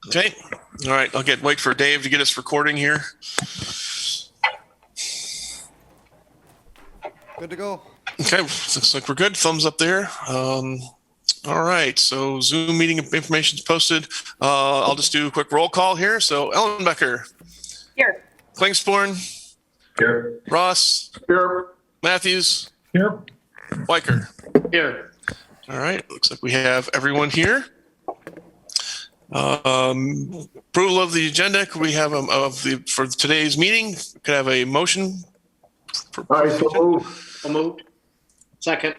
Okay. All right. Wait for Dave to get us recording here. Good to go. Okay. Looks like we're good. Thumbs up there. All right. So Zoom meeting information is posted. I'll just do a quick roll call here. So Ellenbecker. Here. Klingsborn. Here. Ross. Here. Matthews. Here. Weicker. Here. All right. Looks like we have everyone here. Approval of the agenda. Could we have for today's meeting? Could I have a motion? So moved. Second.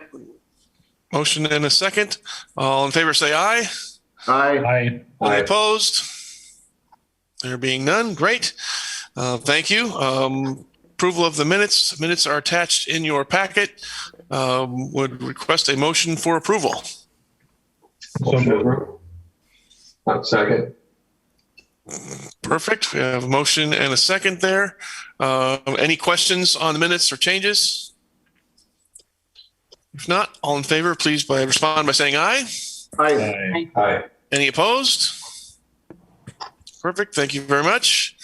Motion and a second. All in favor say aye. Aye. Any opposed? There being none, great. Thank you. Approval of the minutes. Minutes are attached in your packet. Would request a motion for approval. So moved. Second. Perfect. We have a motion and a second there. Any questions on the minutes or changes? If not, all in favor, please respond by saying aye. Aye. Any opposed? Perfect. Thank you very much.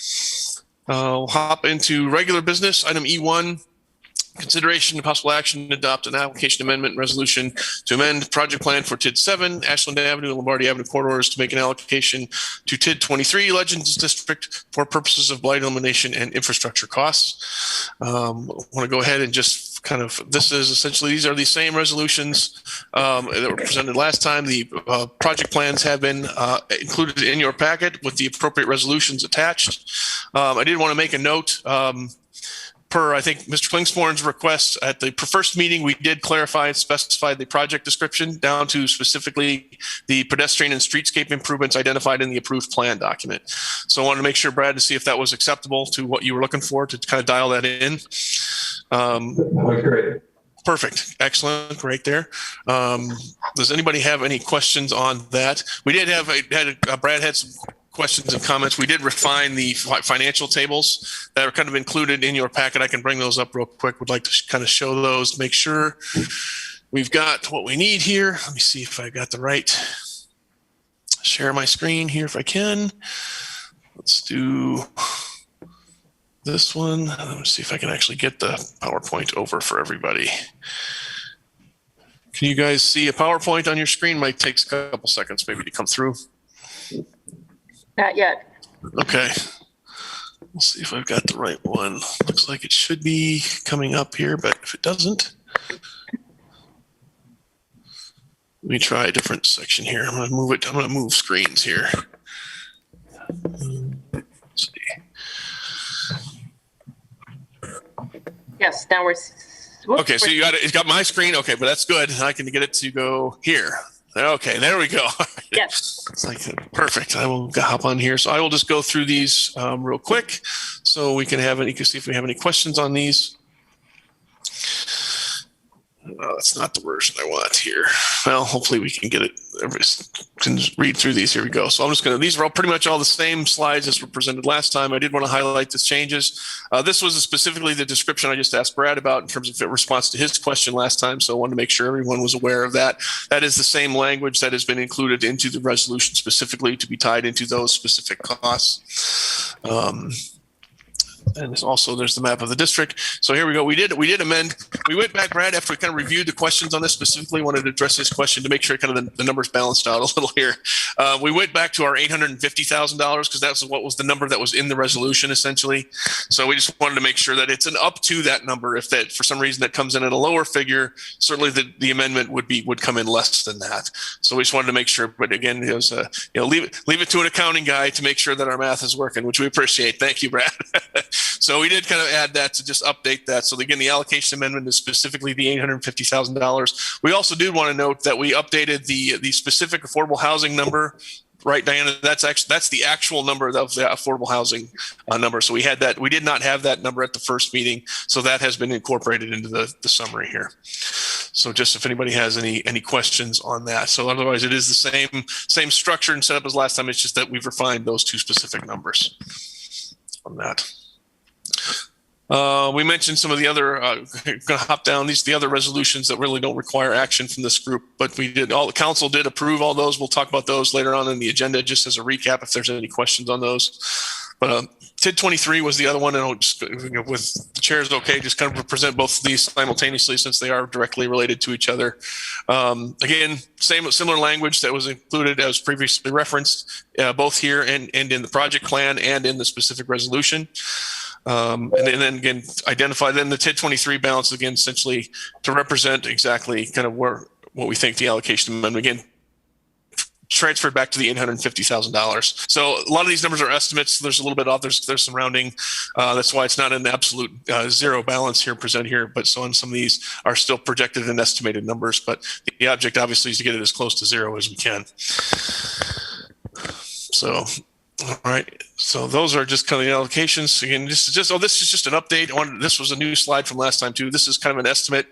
We'll hop into regular business. Item E1, consideration and possible action to adopt an application amendment resolution to amend project plan for TID 7, Ashland Avenue and Lombardi Avenue corridors to make an allocation to TID 23 Legends District for purposes of blight elimination and infrastructure costs. I want to go ahead and just these are the same resolutions that were presented last time. The project plans have been included in your packet with the appropriate resolutions attached. I did want to make a note. Per, I think, Mr. Klingsborn's request at the first meeting, we did clarify and specify the project description down to specifically the pedestrian and streetscape improvements identified in the approved plan document. So I wanted to make sure, Brad, to see if that was acceptable to what you were looking for to kind of dial that in. Great. Perfect. Excellent. Great there. Does anybody have any questions on that? We did Brad had some questions and comments. We did refine the financial tables that are kind of included in your packet. I can bring those up real quick. Would like to kind of show those, make sure we've got what we need here. Let me see if I got the right. Share my screen here if I can. Let's do this one. Let me see if I can actually get the PowerPoint over for everybody. Can you guys see a PowerPoint on your screen? Might take a couple seconds maybe to come through. Not yet. Okay. We'll see if I've got the right one. Looks like it should be coming up here, but if it doesn't, let me try a different section here. I'm going to move it. I'm going to move screens here. Let's see. Yes, now we're. Okay, so it's got my screen. Okay, but that's good. I can get it to go here. Okay, there we go. Yes. It's like perfect. I will hop on here. So I will just go through these real quick so we can see if we have any questions on these. That's not the version I want here. Well, hopefully we can get it. Everybody can read through these. Here we go. So I'm just these are all pretty much all the same slides as were presented last time. I did want to highlight the changes. This was specifically the description I just asked Brad about in terms of response to his question last time. So I wanted to make sure everyone was aware of that. That is the same language that has been included into the resolution specifically to be tied into those specific costs. And there's the map of the district. So here we go. We did amend. We went back, Brad, after we kind of reviewed the questions on this specifically, wanted to address this question to make sure kind of the numbers balanced out a little here. We went back to our $850,000 because that's what was the number that was in the resolution essentially. So we just wanted to make sure that it's an up to that number. If that for some reason that comes in at a lower figure, certainly the amendment would come in less than that. So we just wanted to make sure. But again, it was leave it to an accounting guy to make sure that our math is working, which we appreciate. Thank you, Brad. So we did kind of add that to just update that. So again, the allocation amendment is specifically the $850,000. We also did want to note that we updated the specific affordable housing number. Right, Diana, that's the actual number of the affordable housing number. So we had that. We did not have that number at the first meeting. So that has been incorporated into the summary here. So just if anybody has any questions on that. So otherwise it is the same structure and setup as last time. It's just that we've refined those two specific numbers on that. We mentioned some of the other, going to hop down the other resolutions that really don't require action from this group, but the council did approve all those. We'll talk about those later on in the agenda, just as a recap, if there's any questions on those. But TID 23 was the other one, and I'll just, with the chair's okay, just kind of present both of these simultaneously since they are directly related to each other. Again, similar language that was included as previously referenced, both here and in the project plan and in the specific resolution. And then again, identify then the TID 23 balance again, essentially to represent exactly kind of what we think the allocation amendment again transferred back to the $850,000. So a lot of these numbers are estimates. There's a little bit off. There's some rounding. That's why it's not an absolute zero balance here presented here. But so on some of these are still projected and estimated numbers. But the object obviously is to get it as close to zero as we can. So. All right. So those are just kind of the allocations. Again, this is just an update. This was a new slide from last time too. This is kind of an estimate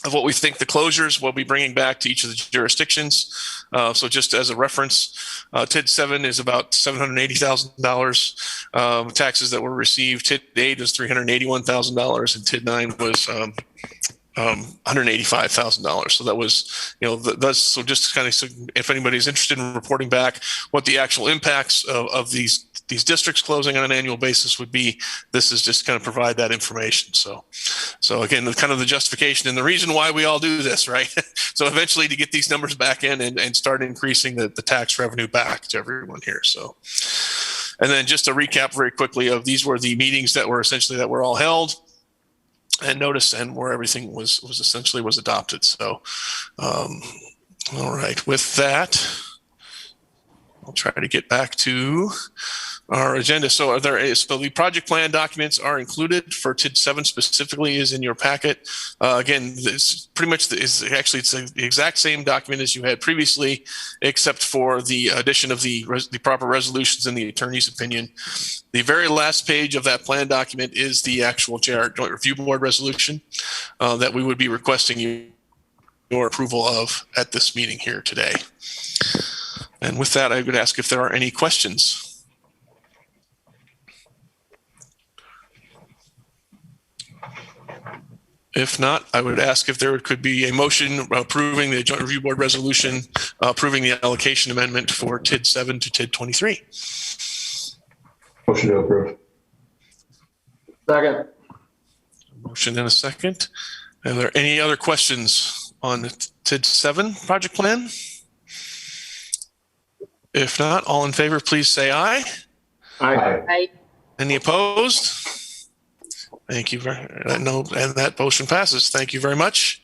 of what we think the closures will be bringing back to each of the jurisdictions. So just as a reference, TID 7 is about $780,000 taxes that were received. TID 8 is $381,000, and TID 9 was $185,000. So that was, that's so just kind of, so if anybody's interested in reporting back what the actual impacts of these districts closing on an annual basis would be, this is just kind of provide that information. So again, kind of the justification and the reason why we all do this, right? So eventually to get these numbers back in and start increasing the tax revenue back to everyone here. So, and then just a recap very quickly of these were the meetings that were all held. And notice and where everything was essentially adopted. So, all right, with that, I'll try to get back to our agenda. So the project plan documents are included for TID 7 specifically is in your packet. Again, this pretty much it's the exact same document as you had previously, except for the addition of the proper resolutions and the attorney's opinion. The very last page of that plan document is the actual Joint Review Board resolution that we would be requesting your approval of at this meeting here today. And with that, I would ask if there are any questions. If not, I would ask if there could be a motion approving the Joint Review Board resolution, approving the allocation amendment for TID 7 to TID 23. Motion to approve. Second. Motion and a second. Are there any other questions on the TID 7 project plan? If not, all in favor, please say aye. Aye. Aye. Any opposed? Thank you very much. No, and that motion passes. Thank you very much.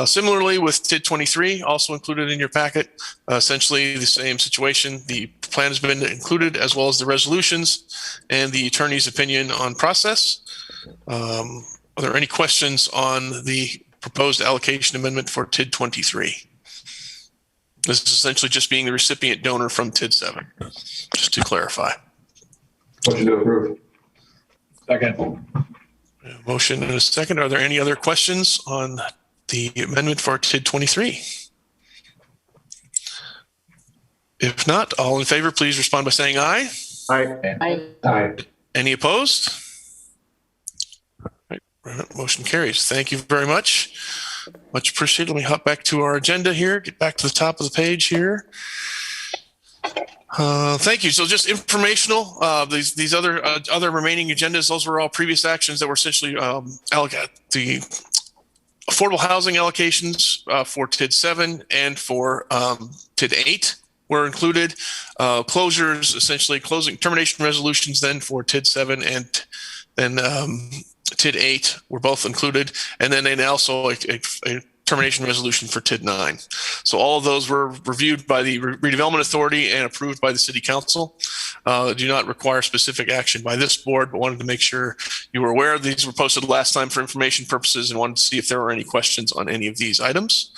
Similarly with TID 23, also included in your packet, essentially the same situation. The plan has been included as well as the resolutions and the attorney's opinion on process. Are there any questions on the proposed allocation amendment for TID 23? This is essentially just being the recipient donor from TID 7, just to clarify. Motion to approve. Second. Motion and a second. Are there any other questions on the amendment for TID 23? If not, all in favor, please respond by saying aye. Aye. Aye. Aye. Any opposed? All right. Motion carries. Thank you very much. Much appreciated. Let me hop back to our agenda here, get back to the top of the page here. Thank you. So just informational, these other remaining agendas, those were all previous actions that were essentially the affordable housing allocations for TID 7 and for TID 8 were included. Closures, essentially termination resolutions then for TID 7 and then TID 8 were both included. And then also a termination resolution for TID 9. So all of those were reviewed by the Redevelopment Authority and approved by the City Council. Do not require specific action by this board, but wanted to make sure you were aware. These were posted last time for information purposes and wanted to see if there were any questions on any of these items.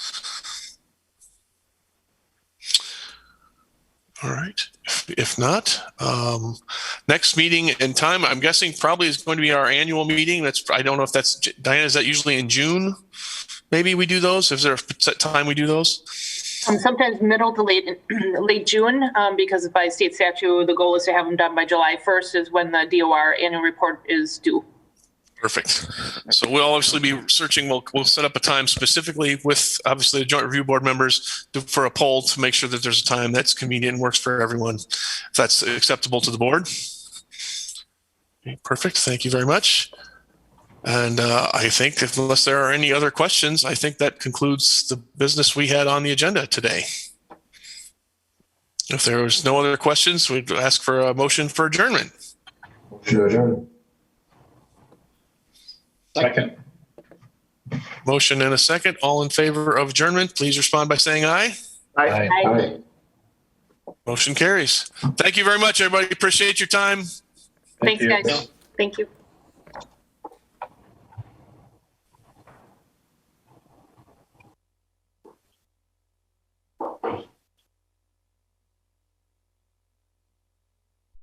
All right. If not, next meeting and time, I'm guessing probably is going to be our annual meeting. I don't know if that's, Diana, is that usually in June? Maybe we do those. Is there a set time we do those? Sometimes middle to late June, because by state statute, the goal is to have them done by July 1st is when the DOR annual report is due. Perfect. So we'll obviously be searching. We'll set up a time specifically with obviously the joint review board members for a poll to make sure that there's a time that's convenient and works for everyone. If that's acceptable to the board. Okay, perfect. Thank you very much. And I think unless there are any other questions, I think that concludes the business we had on the agenda today. If there was no other questions, we'd ask for a motion for adjournment. Motion to adjourn. Second. Motion and a second. All in favor of adjournment, please respond by saying aye. Aye. Aye. Motion carries. Thank you very much, everybody. Appreciate your time. Thanks, you. guys. Thank you.